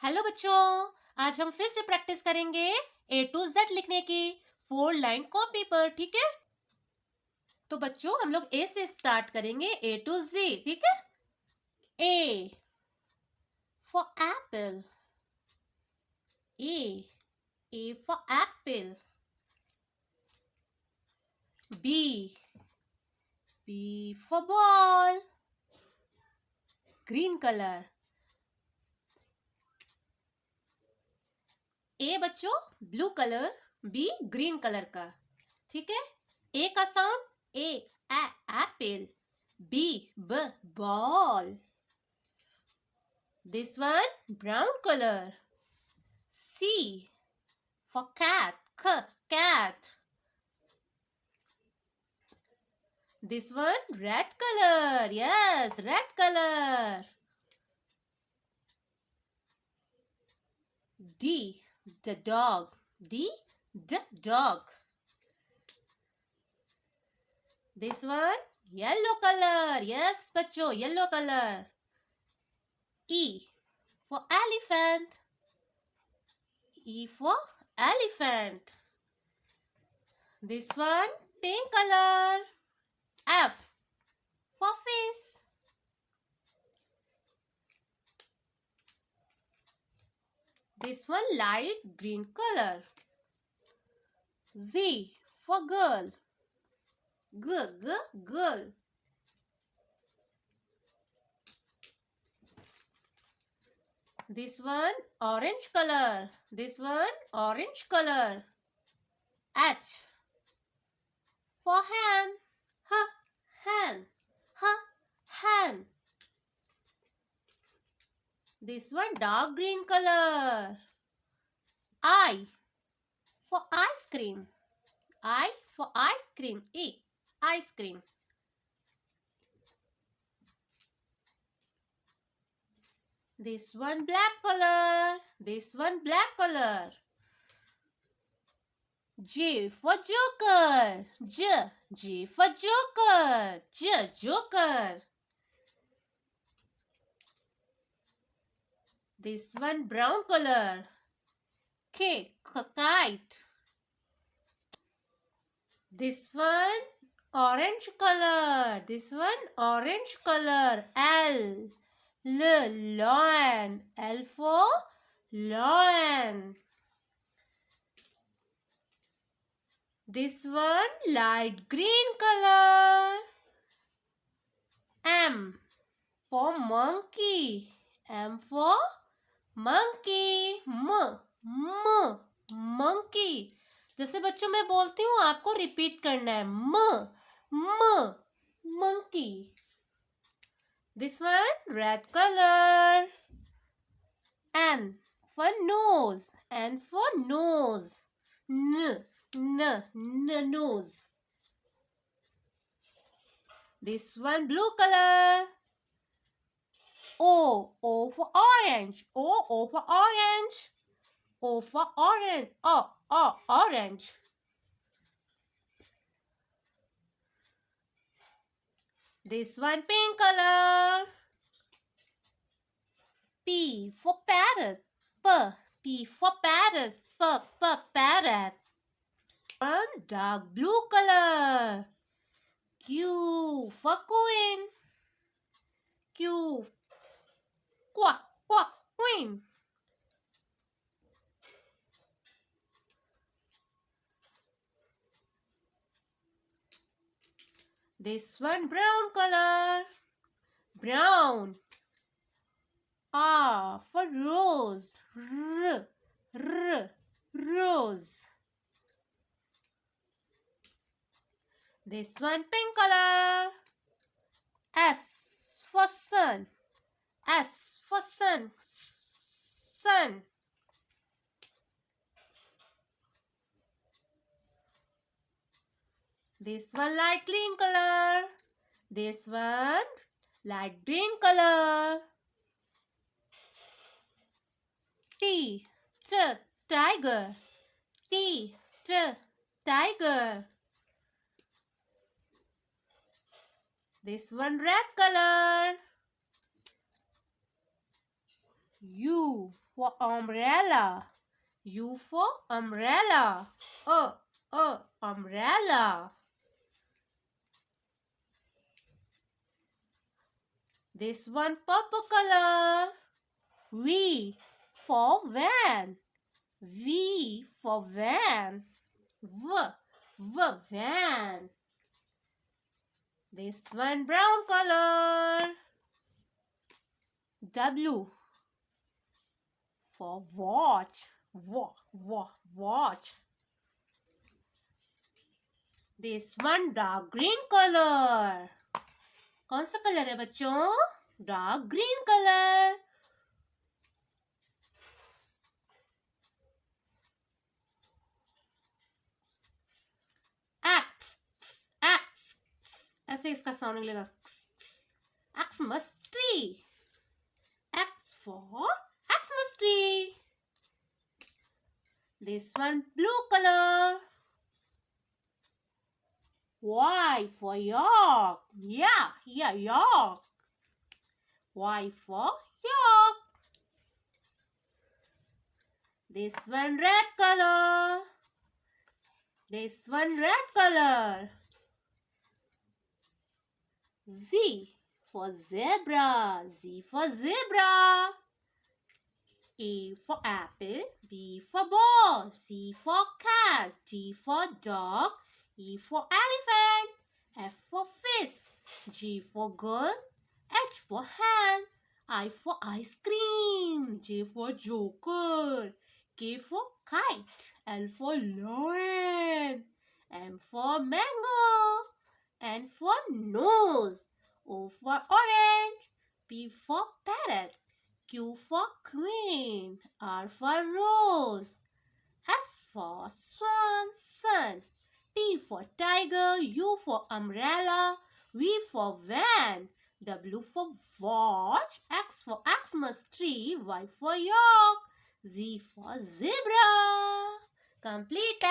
Hello बच्चों, आज हम फिर से प्रैक्टिस करेंगे ए टू जेड लिखने की 4 लाइन कॉपी पर। ठीक है, तो बच्चों हम लोग ए से स्टार्ट करेंगे, ए टू जी। ठीक है, A for apple, A for apple. B for ball, green colour. ए बच्चों blue colour, B green colour का। ठीक है, ए का साउंड ए एप्पल, बी ब ball. This one brown color. C for cat, cat. This one red color. Yes, red color. D the dog. D the dog. This one yellow color. Yes, बच्चों yellow color. E for elephant. E for elephant. This one pink color. F for fish. This one light green color. Z for girl. Girl. This one orange color. This one orange color. H for hand. Hand. Hand. This one dark green color. I for ice cream. I for ice cream. E ice cream. This one black color. This one black color. J for joker. J for joker. Joker. This one brown color. K kite. This one orange color. This one orange color. L lion. L for lion. This one light green color. M for monkey. M for monkey. Monkey. जैसे बच्चों मैं बोलती हूँ आपको repeat करना है। monkey. This one red color. N for nose. N for nose. Nose. This one blue color. O for orange. O for orange. O for orange. Orange. This one pink color. P for parrot. P for parrot. Parrot. One dark blue color. Q for queen. Q quack queen. This one brown color. Brown. R for rose. Rose. This one pink color. S for sun. S for sun. Sun. This one light green color. This one light green color. T tiger. T tiger. This one red color. U for umbrella. U for umbrella. Umbrella. This one purple color. V for van. V for van. Van. This one brown color. W for watch. Watch. This one dark green color. कौन सा colour है बच्चों? Dark green colour. X ऐसे इसका sound निकलेगा. Xmas tree. X for Xmas tree. This one blue color. Y for York. Yeah, York. Y for York. This one red color. Z for zebra. A for apple. B for ball. C for cat. D for dog. E for elephant. F for fish. G for girl. H for hand. I for ice cream. J for joker. K for kite. L for lion. M for mango. N for nose. O for orange. P for parrot. Q for queen. R for rose. S for swan, sun. T for tiger. U for umbrella. V for van. W for watch. X for Xmas tree. Y for York. Z for zebra. Complete.